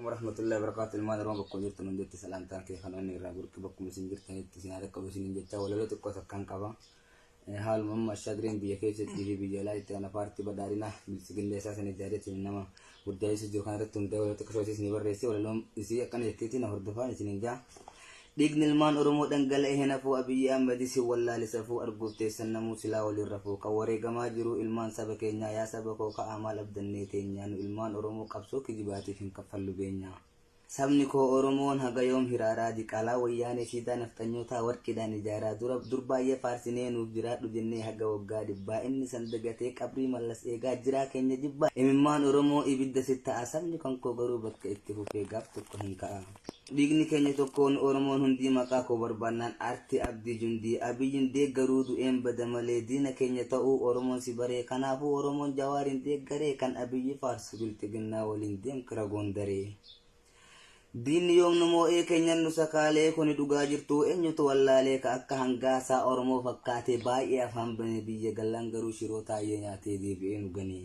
ورحمة الله وبركاته. المال روما بكون جرت من جت سلامتك كيف خلوني رابور كبكم مسنجر تاني تسينا لك وسنين جت ولا لا تقص كان كبا حال مم الشادرين بيكيس تيجي بيجلاي أنا بارتي بدارينا بسجل أساسا نجاري إنما ودايس جو كان رتم دولة تكشوش سني بريسي ولا لهم يسي كان يكتيتي نهر دفاع سنينجا ديجن المان أرمو دنقل هنا فو أبي أمدي سي ولا لسفو أرجو تيسن موسلا وللرفو كوري جما جرو المان سبكينيا يا سبكو كأعمال أبدنيتين يعني المان أرمو قبسو كجباتي فين كفلو بينيا sabni ko oromoon haga yoom hiraaraa diqaalaa wayyaanee siidaa naftanyoota warqidhaan ijaaraa dur baay'ee faarsinee nuuf jiraadhu jennee haga waggaa dhibbaa inni san dagatee qabrii mallas eegaa jiraa keenya jibbaa imimmaan oromoo ibidda sitta'a sabni kan koo garuu bakka itti fufee gaaf tokko hin ka'a dhiigni keenya tokkoon oromoon hundii maqaa koo barbaannaan aartii abdii jundii abiyyiin deeggaruu du'een bada malee diina keenya ta'uu oromoon si baree kanaafuu oromoon jawaariin deeggaree kan abiyyi faarsu biltiginnaa waliin deemkira goondaree Dini yung numo kenyan no sakale kung iduga jirtu enyo to wallale ka akka hangasa oromo fakkate baay'ee afaan bane biyya galan garuu shiroo taayee nyaatee deebi'ee gani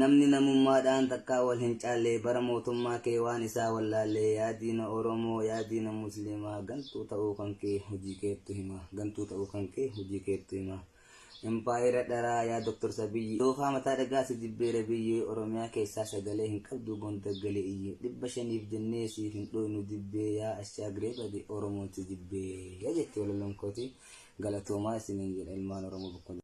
namni namummaadhaan takka wal hin caalle bara mootummaa kee waan isaa wallaalle yaa diina oromoo yaa diina muslimaa gantuu ta'uu kan kee hojii keettu hima gantuu ta'uu kan kee hojii keettu hima Empire dara ya Dr. Sabiyi dofa mata daga si dibbere biye Oromiyaa keessa sagalee hin qabdu gonta gale iyye dibba shaniif jennee si hin dhoynu dibbe ya ashagre badi Oromoon ti dibbe ya jette wala lonkoti galatoomaa isinin jedha ilmaan Oromoo